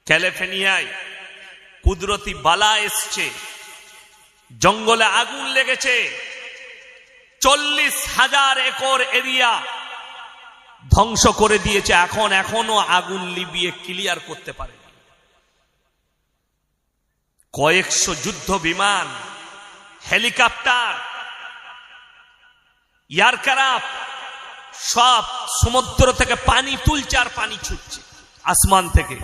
ক্যালিফোর্নিয়ায় কুদরতি বালা এসছে, জঙ্গলে আগুন লেগেছে, 40,000 একর এরিয়া ধ্বংস করে দিয়েছে। এখনো আগুন লিবিয়ে ক্লিয়ার করতে পারে। কয়েকশো যুদ্ধ বিমান, হেলিকপ্টার, এয়ারক্রাফট সব সমুদ্র থেকে পানি তুলছে আর পানি ছুটছে আসমান থেকে,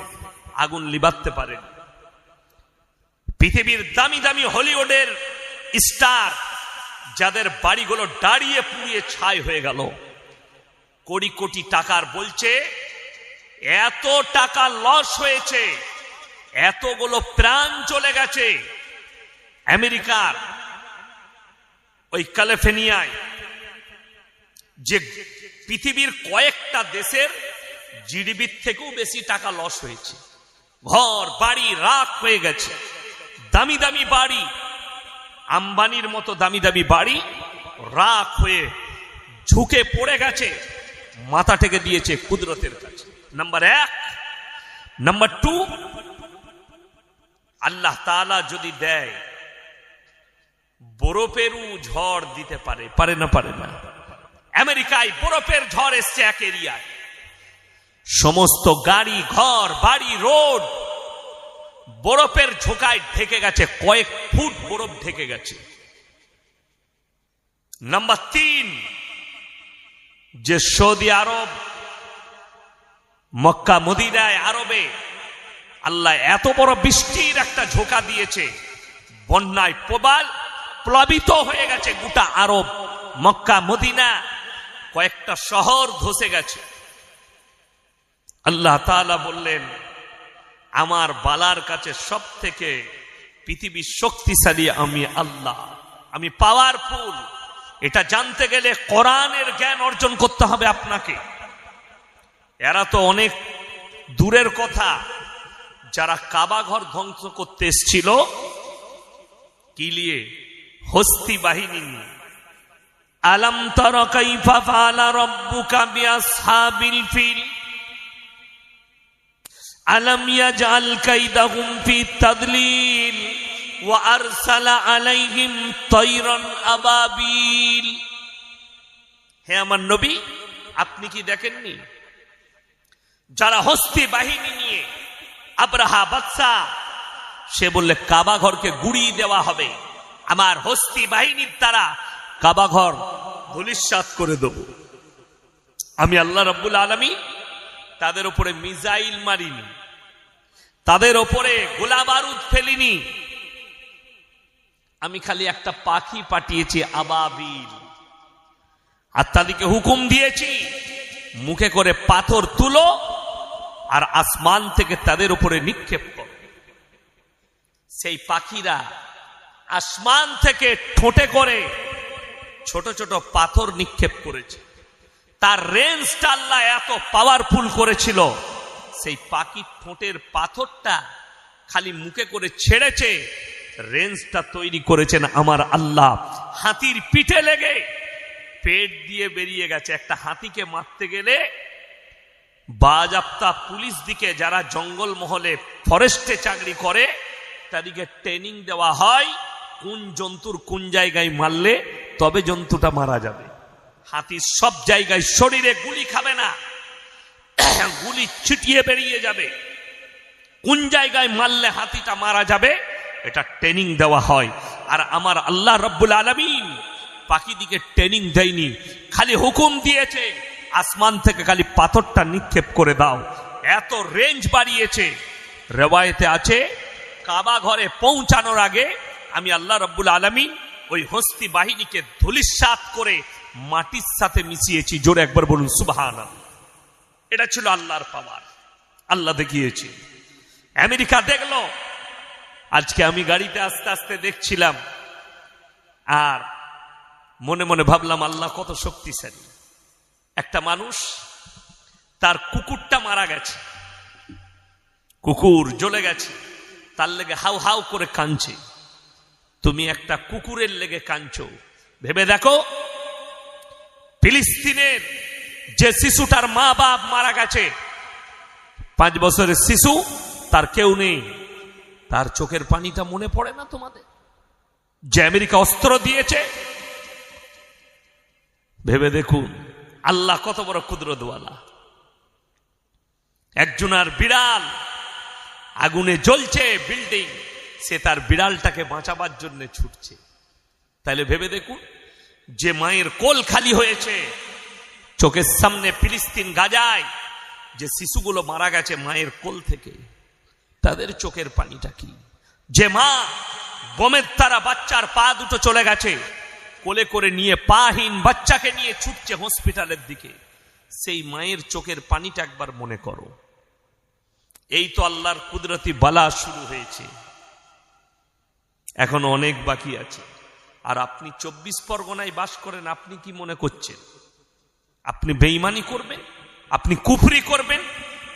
আগুন লিবাতে পারেন। পৃথিবীর দামি দামি হলিউডের স্টার, যাদের বাড়িগুলো দাঁড়িয়ে পুড়িয়ে ছাই হয়ে গেল, কোটি কোটি টাকার বলছে এত টাকা লস হয়েছে, এতগুলো প্রাণ চলে গেছে। আমেরিকার ওই ক্যালিফোর্নিয়ায় যে পৃথিবীর কয়েকটা দেশের জিডিপির থেকেও বেশি টাকা লস হয়েছে। ঘর বাড়ি রাখ হয়ে গেছে, দামি দামি বাড়ি, আম্বানির মতো দামি দামি বাড়ি রাখ হয়ে ঝুঁকে পড়ে গেছে, মাথা টেকে দিয়েছে কুদরতের কাছে। নাম্বার 1। নাম্বার 2, আল্লাহ তাআলা যদি দেয় বরফেরও ঝড় দিতে পারে, পারে না? পারে না? আমেরিকায় বরফের ঝড় এসছে এক এরিয়ায়, সমস্ত গাড়ি ঘর বাড়ি রোড বরফের ঝোঁকায় ঢেকে গেছে, কয়েক ফুট বরফ ঢেকে গেছে। নাম্বার 3, যে সৌদি আরব, মক্কা মদিনায় আরবে আল্লাহ এত বড় বৃষ্টির একটা ঝোঁকা দিয়েছে, বন্যায় প্লাবিত হয়ে গেছে গোটা আরব, মক্কা মদিনা, কয়েকটা শহর ধসে গেছে। আল্লাহ তাআলা বললেন, আমার বালার কাছে সব থেকে পৃথিবীর শক্তিশালী আমি আল্লাহ, আমি পাওয়ারফুল। এটা জানতে গেলে কোরআনের জ্ঞান অর্জন করতে হবে আপনাকে। এরা তো অনেক দূরের কথা, যারা কাবা ঘর ধ্বংস করতে এসেছিল কি নিয়ে? হস্তি বাহিনী নিয়ে। আলাম তারা কাইফা ফাআলা রাব্বুকা বিআসহাবিল ফিল আলাম ইয়াজআল কাইদাহুম ফি তাদলিল ওয়া আরসালা আলাইহিম তায়রান আবাবিল। হে আমার নবী, আপনি কি দেখেননি যারা হস্তি বাহিনী নিয়ে, আব্রাহা বাদশা, সে বললে কাবা ঘরকে গুড়িয়ে দেওয়া হবে, আমার হস্তি বাহিনীর দ্বারা কাবা ঘর ধূলিসাৎ করে দেব। আমি আল্লাহ রাব্বুল আলামিন তাদের উপরে মিসাইল মারিনি, তাদের উপরে গোলা বারুদ ফেলিনি, আমি খালি একটা পাখি পাঠিয়েছি আবাবিল, আর তাদেরকে হুকুম দিয়েছি মুখে করে পাথর তুলো আর আসমান থেকে তাদের উপরে নিক্ষেপ করো। সেই পাখিরা আসমান থেকে ঠোঁটে করে ছোট ছোট পাথর নিক্ষেপ করেছে। তার রেঞ্জটা আল্লাহ এত পাওয়ারফুল করেছিল, সেই পাখির ঠোঁটের পাথরটা খালি মুখে করে ছেড়েছে, রেঞ্জটা তৈরি করেছেন আমার আল্লাহ। হাতির পিঠে লেগে পেট দিয়ে বেরিয়ে গেছে। একটা হাতিকে মারতে গেলে বাজাপ্তা পুলিশ দিকে, যারা জঙ্গল মহলে ফরেস্টে চাকরি করে, তাদেরকে ট্রেনিং দেওয়া হয় কোন জন্তুর কোন জায়গায় মারলে তবে জন্তুটা মারা যাবে। হাতি সব জায়গায় শরীরে গুলি খাবে না, গুলি ছিটিয়ে বেরিয়ে যাবে। কোন জায়গায় মারলে হাতিটা মারা যাবে এটা ট্রেনিং দেওয়া হয়। আর আমার আল্লাহ রাব্বুল আলামিন পাখিদিকে ট্রেনিং দেয়নি, খালি হুকুম দিয়েছে আসমান থেকে খালি পাথরটা নিক্ষেপ করে দাও। এত রেঞ্জ বাড়িয়েছে। রেওয়ায়েতে আছে কাবা ঘরে পৌঁছানোর আগে আমি আল্লাহ রাব্বুল আলামিন ওই হস্তি বাহিনীকে ধূলিসাৎ করে মাটির সাথে মিশিয়েছি। জোরে একবার বলুন সুবহানাল্লাহ। এটা ছিল আল্লাহর পাওয়ার, আল্লাহ দেখিয়েছে। আমেরিকা দেখলো। আজকে আমি গাড়িতে আস্তে আস্তে দেখছিলাম, আর মনে মনে ভাবলাম আল্লাহ কত শক্তিশালী। একটা মানুষ, তার কুকুরটা মারা গেছে, কুকুর জ্বলে গেছে, তার লেগে হাউ হাউ করে কাঁদছে। তুমি একটা কুকুরের লেগে কাঁদছো, ভেবে দেখো ফিলিস্তিনের যে শিশুটার মা বাপ মারা গেছে, 5 বছরের শিশু, তার কেউ নেই, তার চোখের পানিটা মনে পড়ে না তোমাদের? যে আমেরিকা অস্ত্র দিয়েছে, ভেবে দেখুন আল্লাহ কত বড় কুদরতওয়ালা। একজনের বিড়াল আগুনে জ্বলছে বিল্ডিং, সে তার বিড়ালটাকে বাঁচাবার জন্য ছুটছে। তাহলে ভেবে দেখুন, যে মায়ের কোল খালি হয়েছে, চোখের সামনে ফিলিস্তিন গাজায় যে শিশুগুলো মারা গেছে মায়ের কোল থেকে, তাদের চোখের পানিটা কি? যে মা বোমের তারা বাচ্চার পা দুটো চলে গেছে, কোলে করে নিয়ে পাহীন বাচ্চাকে নিয়ে ছুটছে হসপিটালের দিকে, সেই মায়ের চোখের পানিটা একবার মনে করো। এই তো আল্লাহর কুদরতি বালা শুরু হয়েছে, এখন অনেক বাকি আছে। আর আপনি 24 পরগনায় বাস করেন, আপনি কি মনে করছেন আপনি বেঈমানি করবেন, আপনি কুফরি করবেন,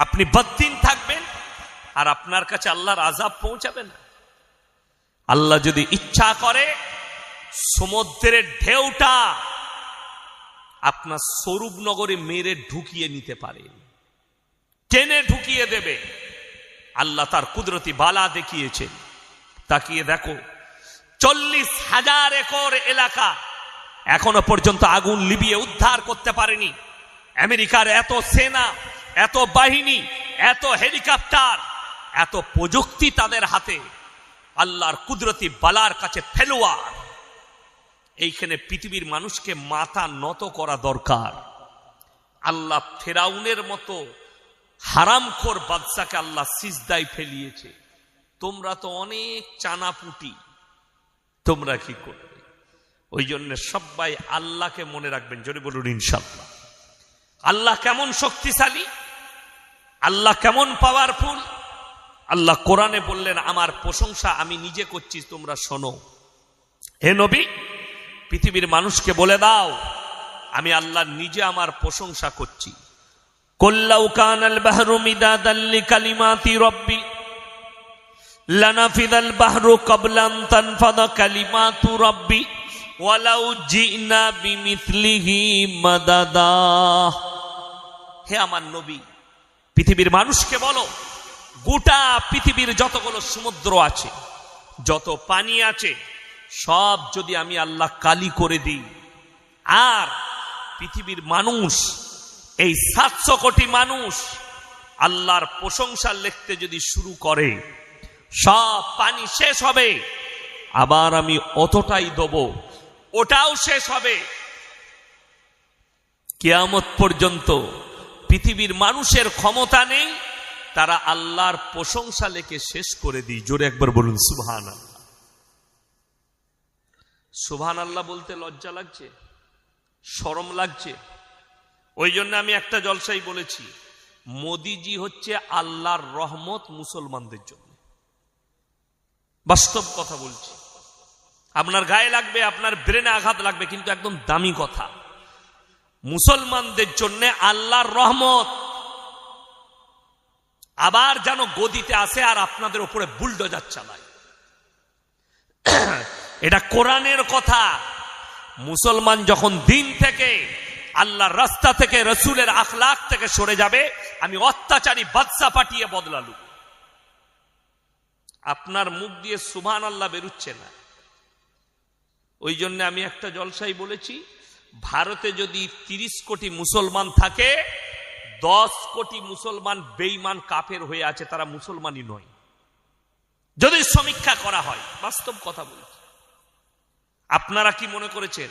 আপনি বদ্দিন থাকবেন, আর আপনার কাছে আল্লাহর আযাব পৌঁছাবে না? আল্লাহ যদি ইচ্ছা করে সমুদ্রের ঢেউটা আপনার স্বরূপনগরে মেরে ঢুকিয়ে নিতে পারে, টেনে ঢুকিয়ে দেবে। আল্লাহ তার কুদরতি বালা দেখিয়েছেন। তাকিয়ে দেখো, 40,000 একর এলাকা এখনো পর্যন্ত আগুন লিবিয়ে উদ্ধার করতে পারেনি। আমেরিকার এত সেনা, এত বাহিনী, এত হেলিকপ্টার, এত প্রযুক্তি তাদের হাতে, আল্লাহর কুদরতি বালার কাছে ফেলোয়ার। এইখানে পৃথিবীর মানুষকে মাথা নত করা দরকার। আল্লাহ ফেরাউনের মতো হারামখোর বাদশাকে আল্লাহ সিজদায় ফেলিয়েছে। তোমরা তো অনেক চানাপুটি, তোমরা কি করবে? ওই জন্য সবাই আল্লাহকে মনে রাখবেন, জোরে বলুন ইনশাআল্লাহ। আল্লাহ কেমন শক্তিশালী, আল্লাহ কেমন পাওয়ারফুল। আল্লাহ কোরআনে বললেন, আমার প্রশংসা আমি নিজে করছি, তোমরা শোনো। হে নবী, পৃথিবীর মানুষকে বলে দাও, আমি আল্লাহ নিজে আমার প্রশংসা করছি। কুল্লাউ কানাল বাহরু মিদাদাল লিকালিমাতি রাব্বি লানাফিদাল বাহরু ক্বাবলা আন তানফাদা কালিমাতু রাব্বি ওয়ালাউ জিনা বিমিথলিহি মাদাদা। হে আমার নবী, পৃথিবীর মানুষকে বলো, গোটা পৃথিবীর যতগুলো সমুদ্র আছে, যত পানি আছে, সব যদি আমি আল্লাহ কালি করে দিই, আর পৃথিবীর মানুষ, এই 700 কোটি মানুষ আল্লাহর প্রশংসা লিখতে যদি শুরু করে, সব পানি শেষ হবে, আবার আমি অতটাই দেব, ওটাও শেষ হবে। কিয়ামত পর্যন্ত পৃথিবীর মানুষের ক্ষমতা নেই তারা আল্লাহর প্রশংসা লেখে শেষ করে দিই। জোরে একবার বলুন সুবহানাল্লাহ। সুবহানাল্লাহ বলতে লজ্জা লাগছে, শরম লাগছে। ওই জন্য আমি একটা জলসাই বলেছি, মোদিজি হচ্ছে আল্লাহর রহমত মুসলমানদের জন্য। বাস্তব কথা বলছি, আপনার গায়ে লাগবে, আপনার ব্রেনে আঘাত লাগবে, কিন্তু একদম দামি কথা। মুসলমানদের জন্য আল্লাহর রহমত আবার যেন গদিতে আসে আর আপনাদের উপরে বুলডোজার চালায়। এটা কোরআনের কথা। মুসলমান যখন দিন থেকে, আল্লাহর রাস্তা থেকে, রসুলের আখলাক থেকে সরে যাবে, আমি অত্যাচারী বাদশা পাঠিয়ে বদলালু। আপনার মুখ দিয়ে সুবহানাল্লাহ বেরুচ্ছে না। ওই জন্য আমি একটা জলসাই বলেছি, ভারতে যদি 30 কোটি মুসলমান থাকে, 10 কোটি মুসলমান বেঈমান কাফের হয়ে আছে, তারা মুসলমানই নয়, যদি সমীক্ষা করা হয়। বাস্তব কথা বলছি। আপনারা কি মনে করেছেন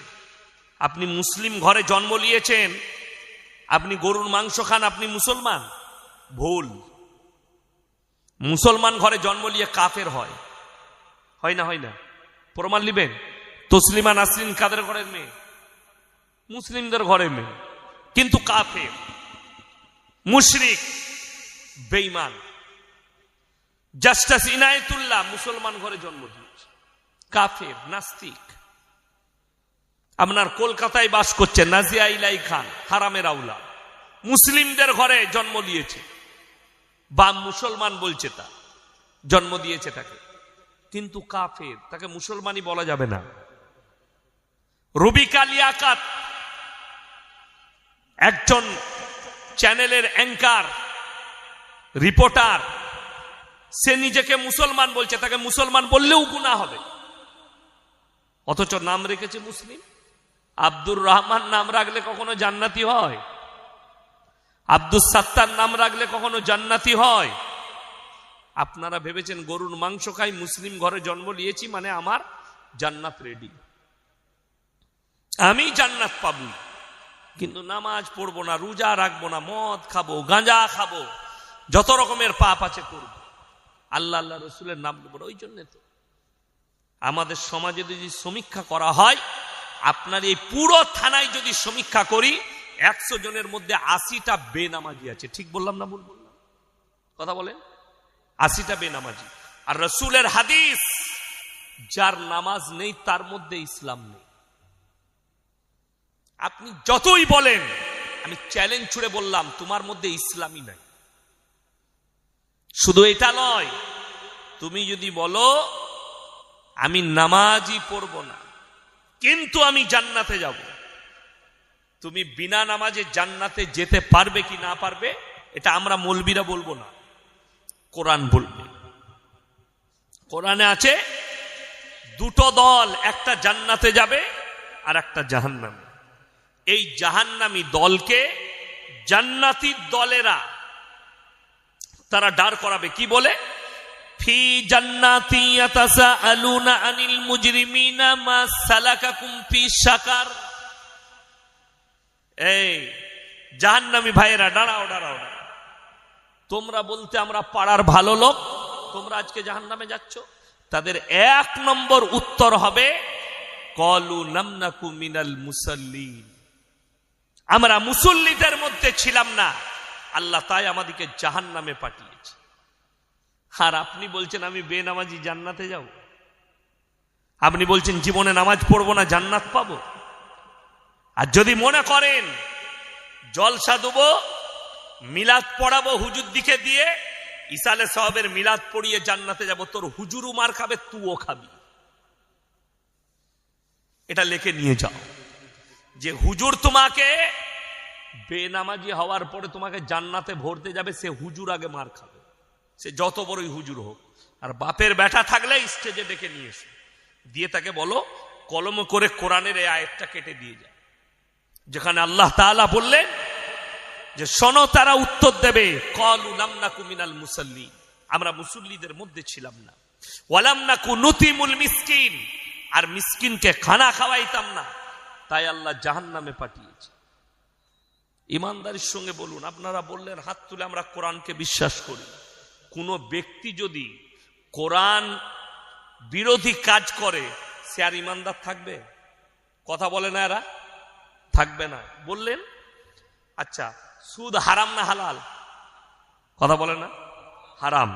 আপনি মুসলিম ঘরে জন্ম নিয়েছেন, আপনি গরুর মাংস খান, আপনি মুসলমান? ভুল। মুসলমান ঘরে জন্ম নিয়ে কাফের হয়, হয় না? হয় না? প্রমাণ নিবেন? তসলিমা নাসরিন কাদের ঘরের মেয়ে? মুসলিমদের ঘরের মেয়ে, কিন্তু কাফের, মুশরিক, বেঈমান। জাস্টিস ইনায়েতুল্লাহ মুসলমান ঘরে জন্ম দিয়েছে, কাফের, নাস্তিক। আপনার কলকাতায় বাস করছে নাজিয়া ইলাই খান, হারামের আউলা, মুসলিমদের ঘরে জন্ম দিয়েছে, বা মুসলমান বলছে, তা জন্ম দিয়েছে তাকে, কিন্তু কাফের, তাকে মুসলমানই বলা যাবে না। রুবিকা লিয়াকাত একজন চ্যানেলের অ্যাঙ্কার, রিপোর্টার, সে নিজেকে মুসলমান বলছে, তাকে মুসলমান বললেও গুনাহ হবে, অথচ নাম রেখেছে মুসলিম। আব্দুর রহমান নাম রাখলে কখনো জান্নাতি হয়? আব্দুস সাত্তার নাম রাখলে কখনো জান্নাতি হয়? আপনারা ভেবেছেন গরুর মাংস খাই, মুসলিম ঘরে জন্ম নিয়েছি মানে আমার জান্নাত রেডি, আমি জান্নাত পাবো। কিন্তু নামাজ পড়বো না, রোজা রাখবো না, মদ খাবো, গাঁজা খাবো, যত রকমের পাপ আছে করবো, আল্লাহ আল্লাহ রসুলের নাম নেব না। ওই জন্য তো আমাদের সমাজে যদি সমীক্ষা করা হয়, আপনার এই পুরো থানায় যদি সমীক্ষা করি, 100 জনের মধ্যে 80টা বেনামাজি আছে। ঠিক বললাম না ভুল বললাম? কথা বলেন, 80টা বেনামাজি। আর রসুলের হাদিস, যার নামাজ নেই তার মধ্যে ইসলাম নেই। আপনি যতই বলেন, আমি চ্যালেঞ্জ ছুড়ে বললাম, তোমার মধ্যে ইসলামই নাই। শুধু এটা নয়, তুমি যদি বলো আমি নামাজই পড়ব না কিন্তু আমি জান্নাতে যাব, তুমি বিনা নামাজে জান্নাতে যেতে পারবে কি না পারবে এটা আমরা মৌলবীরা বলবো না, কোরআন বলবে। কোরআনে আছে দুটো দল, একটা জান্নাতে যাবে আর একটা জাহান্নামে। এই জাহান্নামী দলকে জান্নাতি দলেরা তারা দাঁড় করাবে কি বলে? ফি জান্নাতি ইয়াতাসাআলুনা আনিল মুজরিমিনা মা সালাকাকুম ফি সাকার। এই জাহান্নামী ভাইয়েরা দাঁড়াও দাঁড়াও, তোমরা বলতে আমরা পাড়ার ভালো লোক, তোমরা আজকে জাহান্নামে যাচ্ছ। তাদের 1 নম্বর উত্তর হবে ক্বালু লাম নাকু মিনাল মুসাল্লিন, আমরা মুসল্লিদের মধ্যে ছিলাম না, আল্লাহ তাই আমাদেরকে জাহান্নামে পাঠিয়েছে। আর আপনি বলছেন আমি বেনামাজি জান্নাতে যাব, আপনি বলছেন জীবনে নামাজ পড়বো না জান্নাত পাবো। আর যদি মনে করেন জলসা দেবো, মিলাদ পড়াবো হুজুর দিকে দিয়ে, ইসালে সাহাবের মিলাদ পড়িয়ে জান্নাতে যাব, তোর হুজুরও মার খাবে, তুও খাবি। এটা লিখে নিয়ে যাও যে হুজুর তোমাকে বেনামাজি হওয়ার পরে তোমাকে জান্নাতে ভরতে যাবে, সে হুজুর আগে মার খাবে, সে যত বড়ই হুজুর হোক। আর বাপের বেটা থাকলে স্টেজে ডেকে নিয়ে এসে দিয়ে তাকে বলো কলম করে কোরআনের এই আয়াতটা কেটে দিয়ে যায়, যেখানে আল্লাহ তাআলা বললেন যে শোনো, তারা উত্তর দেবে ক্বালু লাম নাকু মিনাল মুসাল্লিন, আমরা মুসল্লিদের মধ্যে ছিলাম না, ওয়া লাম নাকু নুতিমুল মিসকিন, আর মিসকিনকে খানা খাওয়াইতাম না, তাই আল্লাহ জাহান্নামে পাঠিয়েছে। ইমানদারির সঙ্গে বলুন, আপনারা বললেন হাত তুলে আমরা কোরআনকে বিশ্বাস করি। কোন ব্যক্তি যদি কোরআন বিরোধী কাজ করে, সে আর ইমানদার থাকবে? কথা বলে না এরা, থাকবে না। বললেন আচ্ছা সুদ হারাম না হালাল? কথা বলে না, হারাম।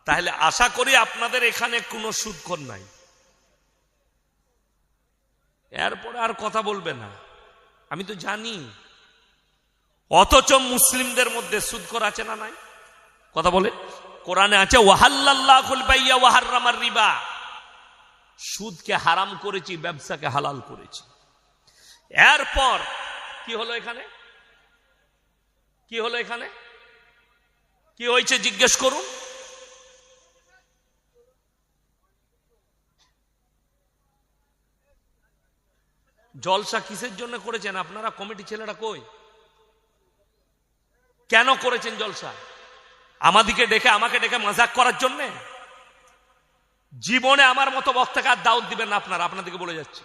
তাহলে আশা করি আপনাদের এখানে কোনো সুদখোর নাই, এরপরে আর কথা বলবে না, আমি তো জানি। অথচ মুসলিমদের মধ্যে সুদখোর আছে না নাই? কথা বলে, কোরআনে আছে ওয়াহাল্লাল্লাহুল বাইয়া ওয়া হাররামার রিবা, সুদকে হারাম করেছি, ব্যবসাকে হালাল করেছি। এরপর কি হলো এখানে? কি হলো এখানে? কি হয়েছে জিজ্ঞেস করুন। জলসা কিসের জন্য করেছেন আপনারা? কমিটি ছেলেরা কই? কেন করেছেন জলসা? আমাকে ডেকে মজাক করার জন্য? জীবনে আমার মতো বক্তাকে আর দাওয়াত দিবেন না আপনারা, আপনাদেরকে বলে যাচ্ছি।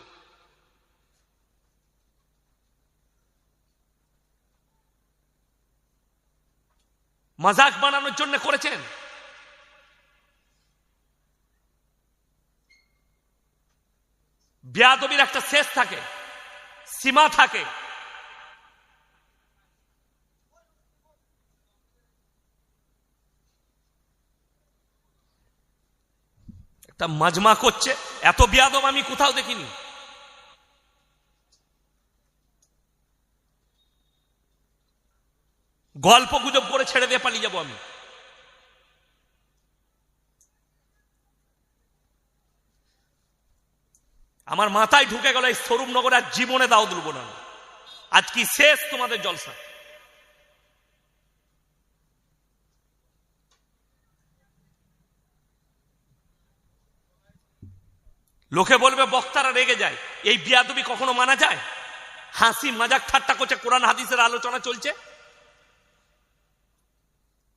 মজাক বানানোর জন্য করেছেন? বেয়াদবির একটা শেষ থাকে, সীমা থাকে। একটা মাজমা করছে, এত বেয়াদব আমি কোথাও দেখিনি। গল্প গুজব করে ছেড়ে দিয়ে পালিয়ে যাবো আমি। আমার মাথায় ঢুকে গেল এই স্বরূপনগরে আর জীবনে দাও তুলব না। আজ কি শেষ তোমাদের জলসা? লোকে বলবে বক্তারা রেগে যায়, এই বিয়াদবি কখনো মানা যায়? হাসি মজাক ঠাট্টা করছে, কোরআন হাদিসের আলোচনা চলছে।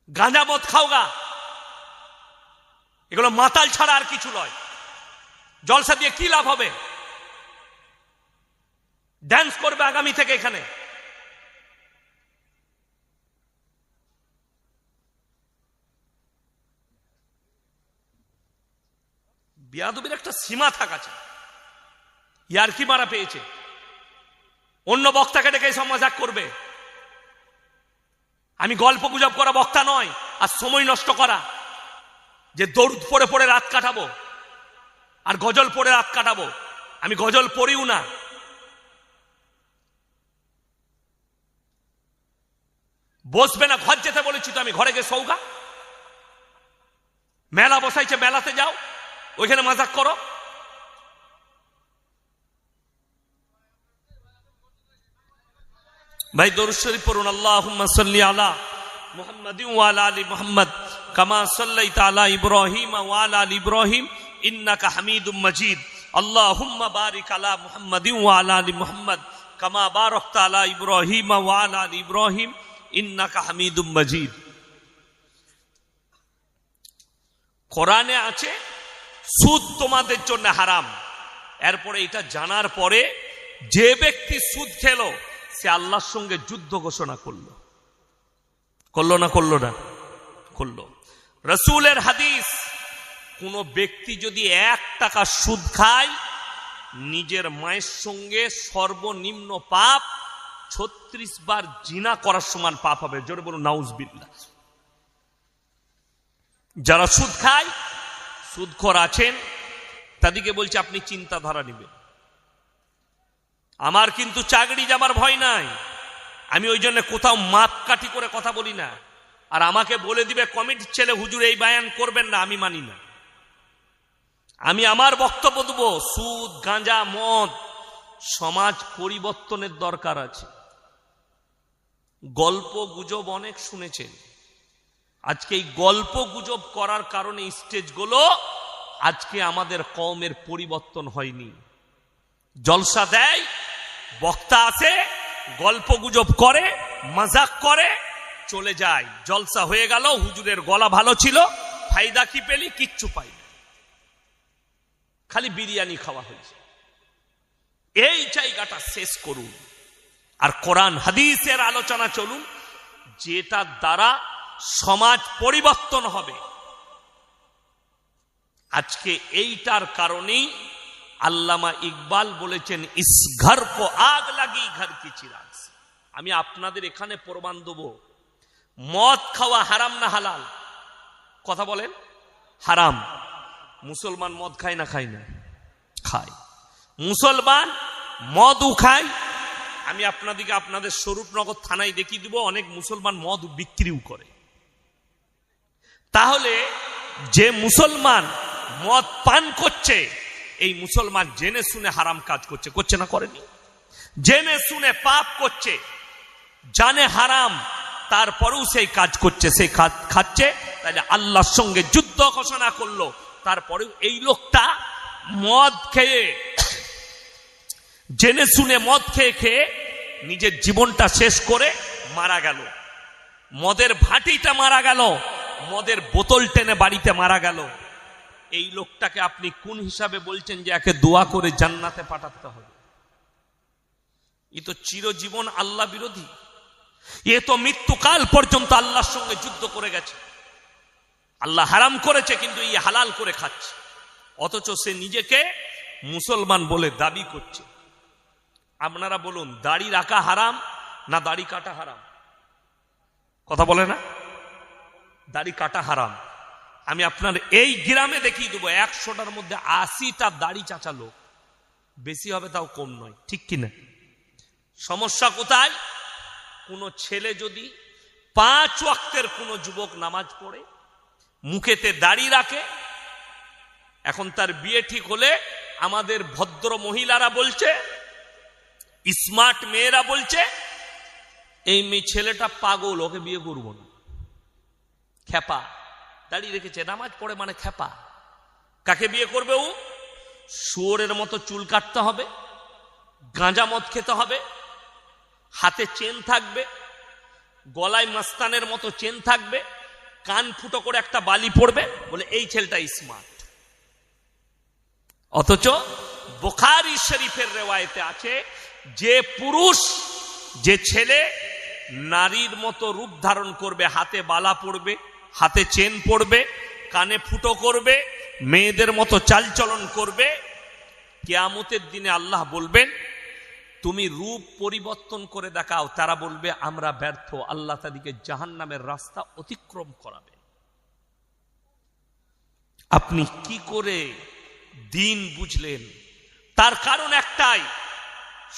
গাঁজা মদ খাওগা, এগুলো মাতাল ছাড়া আর কিছু নয়। জলসা দিয়ে কি লাভ হবে? ড্যান্স করবে আগামী থেকে এখানে। বিয়াদবির একটা সীমা থাকা চাই। ইয়ারকি মারা পেয়েছে, অন্য বক্তাকে ডেকে সব মজাক করবে। আমি গল্প গুজব করা বক্তা নয়, আর সময় নষ্ট করা যে দরুদ পড়ে পড়ে রাত কাটাবো আর গজল পড়ে রাত কাটাবো। আমি গজল পড়িও না। বসবে না, ঘর যেতে বলেছি তো, আমি ঘরে গিয়ে সৌগা। মেলা বসাইছে, মেলাতে যাও, ওইখানে মজাক করো। ভাই দরুদ শরীফ পড়ুন। আল্লাহুম্মা সাল্লি আলা মুহাম্মাদিন ওয়া আলা আলি মুহাম্মাদ কামা সাল্লাইতা আলা ইব্রাহিম ওয়া আলা আলি ইব্রাহিম ইন্নাকা হামিদুম মাজিদ। আল্লাহুম্মা বারিক আলা মুহাম্মাদিন ওয়া আলা আলি মুহাম্মাদ কামা বারাকতা আলা ইব্রাহিম ওয়া আলা আলি ইব্রাহিম ইন্নাকা হামিদুম মাজিদ। কোরআনে আছে সুদ তোমাদের জন্য হারাম। এরপরে এটা জানার পরে যে ব্যক্তি সুদ খেলো সে আল্লাহর সঙ্গে যুদ্ধ ঘোষণা করলো। করলো না করলো না? করলো। রাসূলের হাদিস, কোন ব্যক্তি যদি 1 টাকা সুদ খায়, নিজের মায়ের সঙ্গে সর্বনিম্ন পাপ 36 বার জিনা করার সমান পাপ হবে। জোরে বলুন নাউজুবিল্লাহ। যারা সুদ খায়, সুদখোর আছেন, তাদেরকে বলছে আপনি চিন্তাধারা নেবেন। আমার কিন্তু চাকরি যাবার ভয় নাই, আমি ওই জন্য কোথাও মাপকাঠি করে কথা বলি না। আর আমাকে বলে দিবে কমিটির ছেলে হুজুর এই বায়ান করবেন না, আমি মানি না। আমি আমার বক্তব্য দেব, সুদ গাঁজা মদ, সমাজ পরিবর্তনের দরকার আছে। গল্প গুজব অনেক শুনেছেন, আজকে এই গল্প গুজব করার কারণে স্টেজগুলো আজকে আমাদের কওমের পরিবর্তন হয়নি। জলসা দেয়, বক্তা আছে, গল্প গুজব করে, মজাক করে, চলে যায়। জলসা হয়ে গেল, হুজুরের গলা ভালো ছিল, ফায়দা কি পেলি? কিচ্ছু পাই না, খালি বিরিয়ানি খাওয়া হয়েছে। এই জায়গাটা শেষ করুন, আর কোরআন হাদিসের আলোচনা চলুন, যেটার দ্বারা সমাজ পরিবর্তন হবে। আজকে এইটার কারণেই আল্লামা ইকবাল বলেছেন, ইস ঘর কো আগ লাগি ঘর কি চিরাগ। আমি আপনাদের এখানে প্রমাণ দেব, মদ খাওয়া হারাম না হালাল? কথা বলেন। হারাম। মুসলমান মদ খায় না খায় না? খায়। মুসলমান মদও খায়। আমি আপনাদেরকে আপনাদের স্বরূপনগর থানায় দেখিয়ে দিব, অনেক মুসলমান মদ বিক্রিও করে। তাহলে যে মুসলমান মদ পান করছে, এই মুসলমান জেনে শুনে হারাম কাজ করছে, করছে না করেনি? জেনে শুনে পাপ করছে, জানে হারাম, তারপরেও সেই কাজ করছে, সেই খাচ্ছে। তাহলে আল্লাহর সঙ্গে যুদ্ধ ঘোষণা করলো। তারপরেও এই লোকটা মদ খেয়ে, জেনে শুনে মদ খেয়ে খেয়ে নিজের জীবনটা শেষ করে মারা গেল। মদের ভাটিটা মারা গেল, মদের বোতল টেনে বাড়িতে মারা গেল। এই লোকটাকে আপনি কোন হিসাবে বলছেন যে একে দোয়া করে জান্নাতে পাঠাতে হবে? এ তো চিরজীবন আল্লাহ বিরোধী। এ তো মৃত্যুকাল পর্যন্ত আল্লাহর সঙ্গে যুদ্ধ করে গেছে। আল্লাহ হারাম করেছে, কিন্তু এই হালাল করে খাচ্ছে, অথচ সে নিজেকে মুসলমান বলে দাবি করছে। আপনারা বলুন, দাড়ি রাখা হারাম না দাড়ি কাটা হারাম? কথা বলে না? দাড়ি কাটা হারাম। আমি আপনার এই গ্রামে দেখিয়ে দেবো, 100টার মধ্যে 80টা দাড়ি চাচা লোক, বেশি হবে তাও কম নয়, ঠিক কিনা? সমস্যা কোথায়? কোন ছেলে যদি 5 ওয়াক্তের কোন যুবক নামাজ পড়ে, মুখেতে দাড়ি রাখে, এখন তার বিয়ে ঠিক হলে আমাদের ভদ্র মহিলারা বলছে, স্মার্ট মেয়েরা বলছে, এই মেয়ে ছেলেটা পাগল, ওকে বিয়ে করব না। খেপা, দাড়ি রেখেছে, নামাজ পড়ে মানে খেপা। কাকে বিয়ে করবে ও? শুয়োরের মতো চুল কাটতে হবে, গাঁজা মদ খেতে হবে, হাতে চেন থাকবে, গলায় মাস্তানের মতো চেন থাকবে, কান ফুটো করে একটা বালি পড়বে, বলে এই ছেলেটা স্মার্ট। অথচ বুখারী শরীফের রেওয়ায়েতে আছে যে পুরুষ, যে ছেলে নারীর মতো রূপ ধারণ করবে, হাতে বালা পড়বে, হাতে চেন পড়বে, কানে ফুটো করবে, মেয়েদের মতো চালচলন করবে, কিয়ামতের দিনে আল্লাহ বলবেন তুমি রূপ পরিবর্তন করে দেখাও। তারা বলবে আমরা ব্যর্থ। আল্লাহ তাদেরকে জাহান্নামের রাস্তা অতিক্রম করাবে। আপনি কি করে দিন বুঝলেন? তার কারণ একটাই,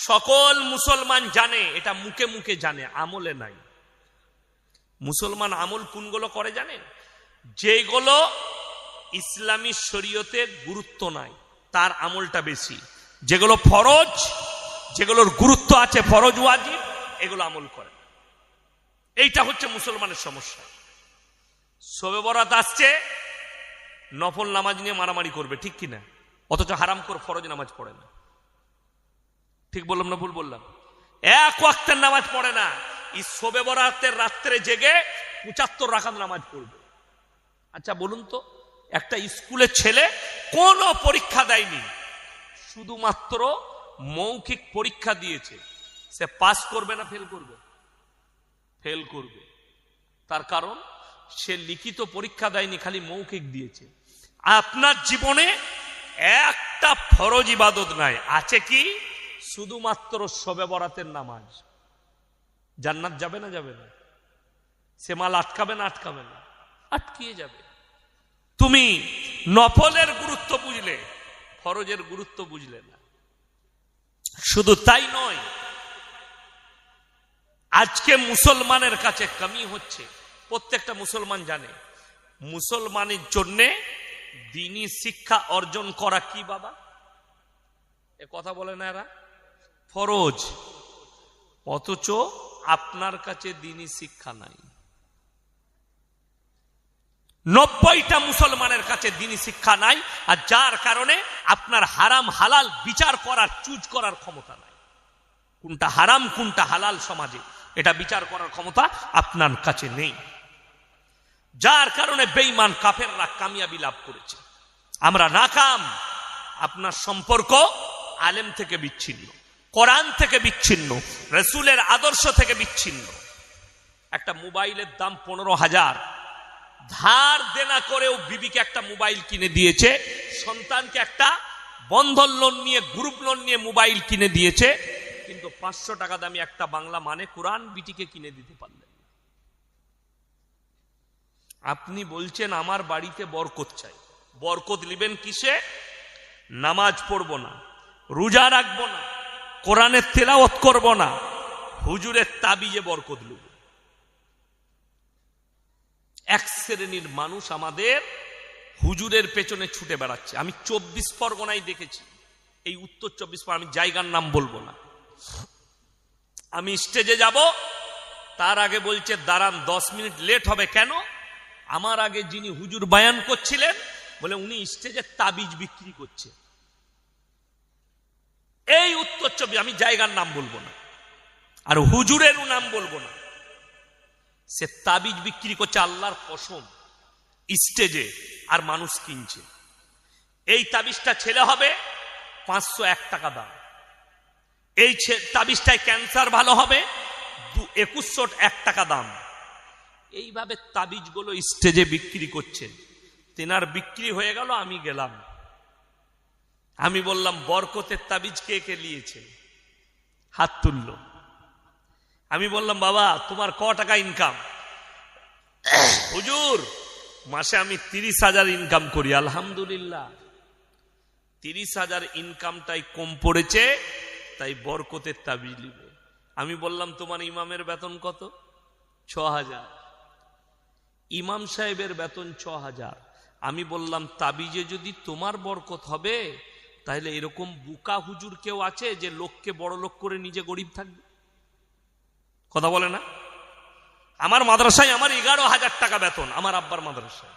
সকল মুসলমান জানে, এটা মুখে মুখে জানে, আমলে নাই। মুসলমান আমল কোনগুলো করে জানেন? যেগুলো ইসলামী শরীয়তে গুরুত্ব নাই তার আমলটা বেশি। যেগুলো ফরজ, যেগুলোর গুরুত্ব আছে, ফরজ ওয়াজিব, এগুলো আমল করে। এইটা হচ্ছে মুসলমানের সমস্যা। শবে বরাত আসছে, নফল নামাজ নিয়ে মারামারি করবে, ঠিক কিনা? অথচ হারাম করে ফরজ নামাজ পড়ে না। ঠিক বললাম না ভুল বললাম? এক ওয়াক্তের নামাজ পড়ে না, এই শবে বরাতের রাত্রে জেগে 75 রাকাত নামাজ পড়বে। আচ্ছা বলুন তো, একটা স্কুলের ছেলে কোনো পরীক্ষা দেয়নি, শুধুমাত্র মৌখিক পরীক্ষা দিয়েছে, সে পাস করবে না ফেল করবে? ফেল করবে। তার কারণ সে লিখিত পরীক্ষা দেয়নি, খালি মৌখিক দিয়েছে। আপনার জীবনে একটা ফরজ ইবাদত নাই, আছে কি? শুধুমাত্র শবে বরাতের নামাজ। জান্নাত যাবে না? যাবে না। সে মাল আটকাবে না? আটকাবে না, আটকিয়ে যাবে। তুমি নফলের গুরুত্ব বুঝলে, ফরজের গুরুত্ব বুঝলে না। শুধু তাই নয়, আজকে মুসলমানের কাছে কমি হচ্ছে। প্রত্যেকটা মুসলমান জানে মুসলমানের জন্যে দ্বীনি শিক্ষা অর্জন করা কি বাবা? এ কথা বলে না এরা, ফরজ। অথচ আপনার কাছে দ্বীনি শিক্ষা নাই। 90টা মুসলমানের কাছে দ্বীনি শিক্ষা নাই, আর যার কারণে আপনার হারাম হালাল বিচার করার, চুজ করার ক্ষমতা নাই। কোনটা হারাম কোনটা হালাল সমাজে, এটা বিচার করার ক্ষমতা আপনার কাছে নেই। যার কারণে বেঈমান কাফেররা কামিয়াবি লাভ করেছে, আমরা নাকাম। আপনার সম্পর্ক আলেম থেকে বিচ্ছিন্ন, কোরআন থেকে বিচ্ছিন্ন, রাসূলের আদর্শ থেকে বিচ্ছিন্ন। একটা মোবাইলের দাম 15,000, ধার দেনা করেও বিবিকে একটা মোবাইল কিনে দিয়েছে, সন্তানকে একটা বন্ধন লোন নিয়ে, গ্রুপ লোন নিয়ে মোবাইল কিনে দিয়েছে, কিন্তু 500 টাকা দামি একটা বাংলা মানে কোরআন বিটিকে কিনে দিতে পারলেন। আপনি বলছেন আমার বাড়িতে বরকত চাই। বরকত নেবেন কিসে? নামাজ পড়বো না, রোজা রাখবো না, কোরআনের তেলাওয়াত করব না, হুজুরের তাবিজে বরকত নেব। এক শ্রেণীর মানুষ আমাদের হুজুরের পেছনে ছুটে বেড়াচ্ছে। আমি 24 পরগনায় দেখেছি, এই উত্তর 24 পরগনা, আমি জায়গার নাম বলবো না। আমি স্টেজে যাব, তার আগে বলছে দাঁড়ান 10 মিনিট লেট হবে। কেন? আমার আগে যিনি হুজুর বয়ান করছিলেন, বলে উনি স্টেজে তাবিজ বিক্রি করছে। এই উত্তর 24, আমি জায়গার নাম বলবো না, আর হুজুরেরও নাম বলবো না। সে তাবিজ বিক্রি করছে আল্লাহর কসম স্টেজে, আর মানুষ কিনছে। এই তাবিজটা ছেলে হবে 501 টাকা দাম, এই তাবিজটায় ক্যান্সার ভালো হবে 2101 টাকা দাম। এইভাবে তাবিজগুলো স্টেজে বিক্রি করছেন। তেনার বিক্রি হয়ে গেল, আমি গেলাম, আমি বললাম বরকতের তাবিজ কে কে নিয়েছে? হাত তুলল। আমি বললাম বাবা তোমার ক টাকা ইনকাম? হুজুর মাসে আমি 30,000 ইনকাম করি। আলহামদুলিল্লাহ, 30,000 ইনকামটাই কম পড়েছে, তাই বরকতের তাবিজ নিবে। আমি বললাম তোমার ইমামের বেতন কত? 6,000। ইমাম সাহেবের বেতন 6,000। আমি বললাম তাবিজে যদি তোমার বরকত হবে, তাহলে এরকম বুকা হুজুর কেউ আছে যে লোককে বড় লোক করে নিজে গরিব থাকবে? কথা বলে না? আমার মাদ্রাসায় আমার 11,000 টাকা বেতন, আমার আব্বার মাদ্রাসায়।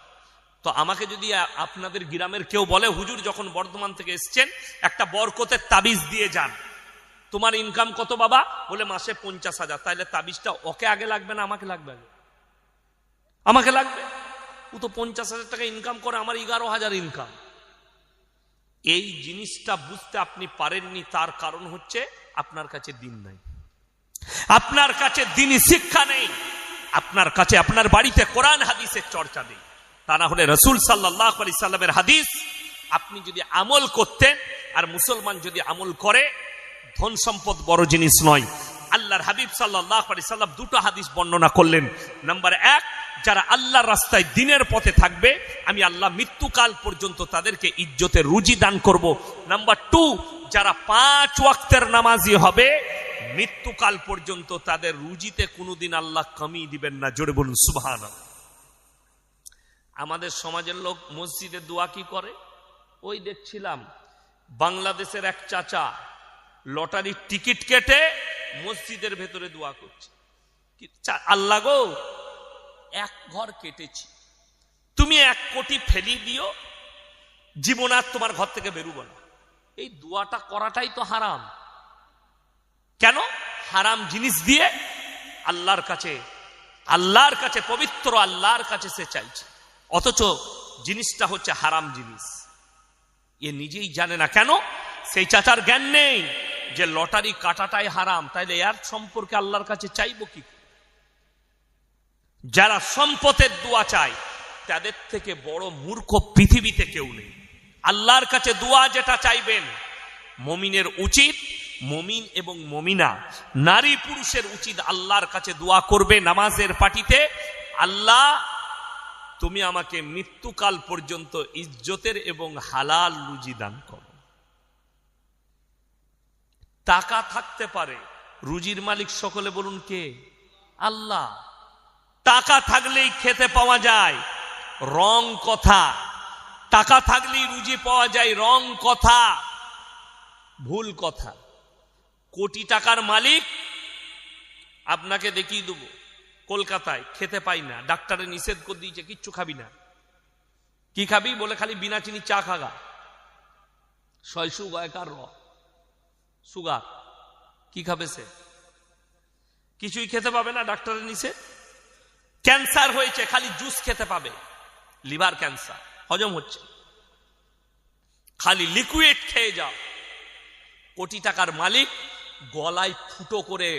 তো আমাকে যদি আপনাদের গ্রামের কেউ বলে হুজুর যখন বর্ধমান থেকে এসছেন একটা বরকতের তাবিজ দিয়ে যান, তোমার ইনকাম কত বাবা? বলে মাসে 50,000। তাহলে তাবিজটা ওকে আগে লাগবে না আমাকে লাগবে? আগে আমাকে লাগবে। ও তো 50,000 টাকা ইনকাম করে, আমার 11,000 ইনকাম। এই জিনিসটা বুঝতে আপনি পারেননি, তার কারণ হচ্ছে আপনার কাছে দিন নাই, আপনার কাছে দিনই শিক্ষা নেই, আপনার কাছে আপনার বাড়িতে কোরআন হাদিসের চর্চা নেই। তা না হলে রাসূল সাল্লাল্লাহু আলাইহি সাল্লামের হাদিস আপনি যদি আমল করতেন, আর মুসলমান যদি আমল করে, ধন সম্পদ বড় জিনিস নয়। আল্লাহর হাবিব সাল্লাল্লাহু আলাইহি সাল্লাম দুটো হাদিস বর্ণনা করলেন। নাম্বার 1, যারা আল্লাহর রাস্তায় দ্বীনের পথে থাকবে, আমি আল্লাহ মৃত্যুকাল পর্যন্ত তাদেরকে ইজ্জতের রুজি দান করব। নাম্বার 2, যারা 5 ওয়াক্তের নামাজি হবে, মৃত্যুকাল পর্যন্ত তাদের রুজিতে কোনোদিন আল্লাহ কমি দিবেন না। জোরে বলুন সুবহানাল্লাহ। আমাদের সমাজের লোক মসজিদে দোয়া কি করে? ওই দেখছিলাম বাংলাদেশের এক চাচা লটারির টিকিট কেটে মসজিদের ভেতরে দোয়া করছে। আল্লাহ গো, 1 ঘর কেটেছি, তুমি 1 কোটি ফেলি দিও, জীবন আর তোমার ঘর থেকে বেরোবো না। এই দোয়াটা করাটাই তো হারাম। কেন? হারাম জিনিস দিয়ে আল্লাহর কাছে পবিত্র আল্লাহর কাছে সে চাইছে, অথচ জিনিসটা হচ্ছে হারাম জিনিস। এ নিজেই জানে না। কেন? সেই চাচার জ্ঞান নেই যে লটারি কাটাটাই হারাম, তাইলে এর সম্পর্কে আল্লাহর কাছে চাইবো কি? যারা সম্পদের দোয়া চায় তাদের থেকে বড় মূর্খ পৃথিবীতে কেউ নেই। আল্লাহর কাছে দোয়া যেটা চাইবেন, মুমিনের উচিত, মুমিন এবং মুমিনা নারী পুরুষের উচিত আল্লাহর কাছে দোয়া করবে নামাজের পাটিতে, আল্লাহ তুমি আমাকে মৃত্যুকাল পর্যন্ত ইজ্জতের এবং হালাল রুজি দান করো। টাকা থাকতে পারে, রুজির মালিক সকলে বলুন কে? আল্লাহ। টাকা থাকলেই খেতে পাওয়া যায়, রং কথা। টাকা থাকলেই রুজি পাওয়া যায়, রং কথা, ভুল কথা। কোটি টাকার মালিক আপনাকে দেখিয়ে দেবো, কলকাতায় খেতে পাই না, ডাক্তারে নিষেধ করে দিয়েছে কিচ্ছু খাবি না। কি খাবি? বলে খালি বিনা চিনি চা খাগা, 600 গয়কার সুগার। কি খাবে সে? কিছুই খেতে পাবে না, ডাক্তারের নিষেধ। ক্যান্সার হয়েছে, খালি জুস খেতে পাবে, লিভার ক্যান্সার, হজম হচ্ছে, খালি লিকুইড খেয়ে যাও। কোটি টাকার মালিক গলায় ফুটো করে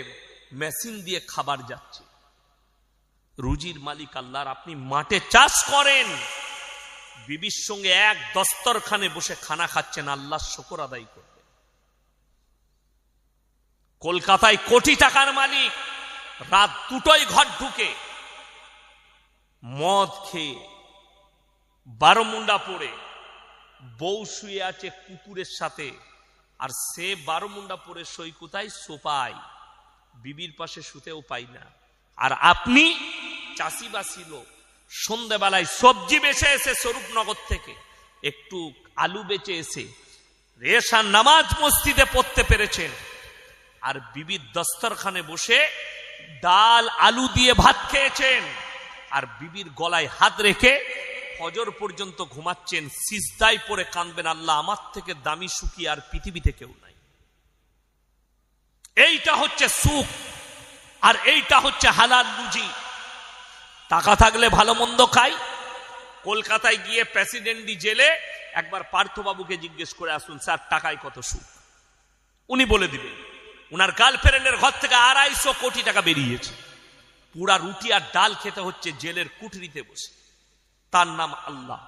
মেশিন দিয়ে খাবার যাচ্ছে। রুজির মালিক আল্লাহর। আপনি মাঠে চাষ করেন, বিবির সঙ্গে এক দস্তরখানে বসে খানা খাচ্ছেন, আল্লাহর শুকর আদায় করবেন। কলকাতায় কোটি টাকার মালিক রাত 2টোয় ঘর ঢুকে মদ খেয়ে 12 মুন্ডা পড়ে, বউ শুয়ে আছে কুকুরের সাথে, আর সে 12 মুন্ডা পরে সই কোথায়? সোপায়, বিবির পাশে শুতেও পাই না। আর আপনি চাষিবাসী লোক, সন্ধ্যেবেলায় সবজি বেচে এসে স্বরূপনগর থেকে একটু আলু বেচে এসে রেশা নামাজ মসজিদে পড়তে পেরেছেন, আর বিবির দস্তরখানে বসে ডাল আলু দিয়ে ভাত খেয়েছেন, আর বিবির গলায় হাত রেখে ফজর পর্যন্ত ঘুমাচ্ছেন, সিজদায় পড়ে কাঁদবেন, আল্লাহ আমার থেকে দামি সুখী আর পৃথিবীতে কেউ নাই। এইটা হচ্ছে সুখ, আর এইটা হচ্ছে হালাল রুজি। টাকা থাকলে ভালো মন্দ খাই। কলকাতায় গিয়ে প্রেসিডেন্টি জেলে একবার পার্থবাবুকে জিজ্ঞেস করে আসুন, স্যার টাকায় কত সুখ? উনি বলে দিবেন। উনার গার্লফ্রেন্ডের ঘর থেকে 250 কোটি টাকা বেরিয়েছে, পুরা রুটি আর ডাল খেতে হচ্ছে জেলের কুঠরিতে বসে। তার নাম আল্লাহ।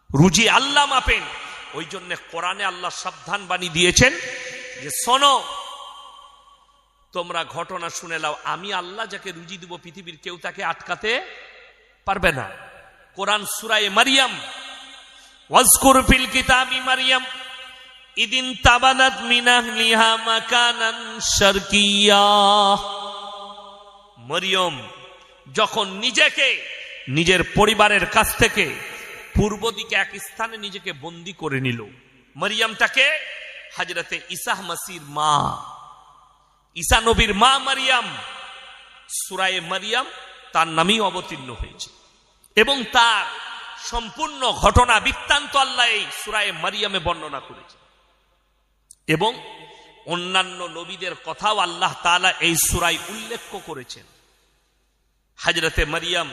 রুজি আল্লাহ মাপেন। ওই জন্য কোরআনে আল্লাহ সাবধান বাণী দিয়েছেন যে শোনো, তোমরা ঘটনা শুনে নাও, আমি আল্লাহ যাকে রুজি দিব পৃথিবীর কেউ তাকে আটকাতে পারবে না। কোরআন সূরা মারিয়াম, ওয়াজকুর ফিল কিতাবি মারিয়াম ইদিন তাবানাত মিন আহলিহা মাকানান শারকিয়্যা। মরিয়ম যখন নিজেকে নিজের পরিবারের কাছ থেকে পূর্ব দিকে এক স্থানে নিজেকে বন্দী করে নিল। মরিয়মটাকে হযরতে ঈসা মসির মা, ঈসা নবীর মা মারিয়াম, সূরা মারিয়াম তার নামেই অবতীর্ণ হয়েছে, এবং তার সম্পূর্ণ ঘটনা বৃত্তান্ত আল্লাহ এই সূরা মারিয়ামে বর্ণনা করেছে এবং অন্যান্য নবীদের কথাও আল্লাহ তাআলা এই সূরায় উল্লেখ করেছেন। হযরতে মারিয়াম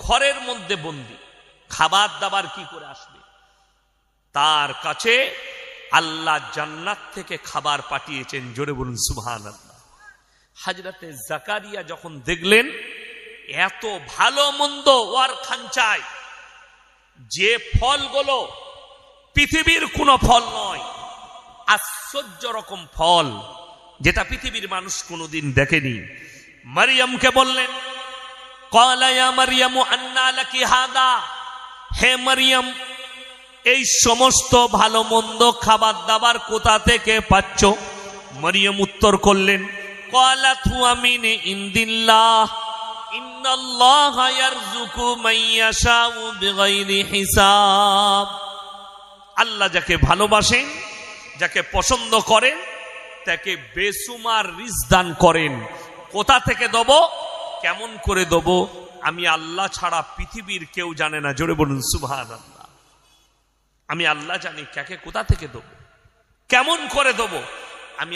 ঘরের মধ্যে বন্দী, খাবার দাবার কি করে আসবে? তার কাছে আল্লাহ জান্নাত থেকে খাবার পাঠিয়েছেন। জোরে বলুন সুবহানাল্লাহ। হযরতে জাকারিয়া যখন দেখলেন এত ভালো মন্দ ওর খাঞ্চায়, যে ফলগুলো পৃথিবীর কোনো ফল নয়, আশ্চর্য রকম ফল যেটা পৃথিবীর মানুষ কোনোদিন দেখেনি, মারিয়ামকে বললেন, ক্বালা ইয়া মারিয়ামু আন্না লাকি হাদা, হে মারিয়াম এই সমস্ত ভালো মন্দ খাবার দাবার কোথা থেকে পাচ্ছ? মারিয়াম উত্তর করলেন, ক্বালাত হুয়া মিন ইনদিল্লাহ ইন্নাল্লাহা ইয়ারযুকু মান ইয়াশাউ বিগাইরি হিসাব। আল্লাহ যাকে ভালোবাসেন, যাকে পছন্দ করেন, তাকে বেসুমার রিজক দান করেন। কোথা থেকে দেব, কেমন করে দেব, আমি আল্লাহ ছাড়া পৃথিবীর কেউ জানে না। জোরে বলুন সুবহানাল্লাহ। আমি আল্লাহ জানি কাকে কোথা থেকে দেব, কেমন করে দেব।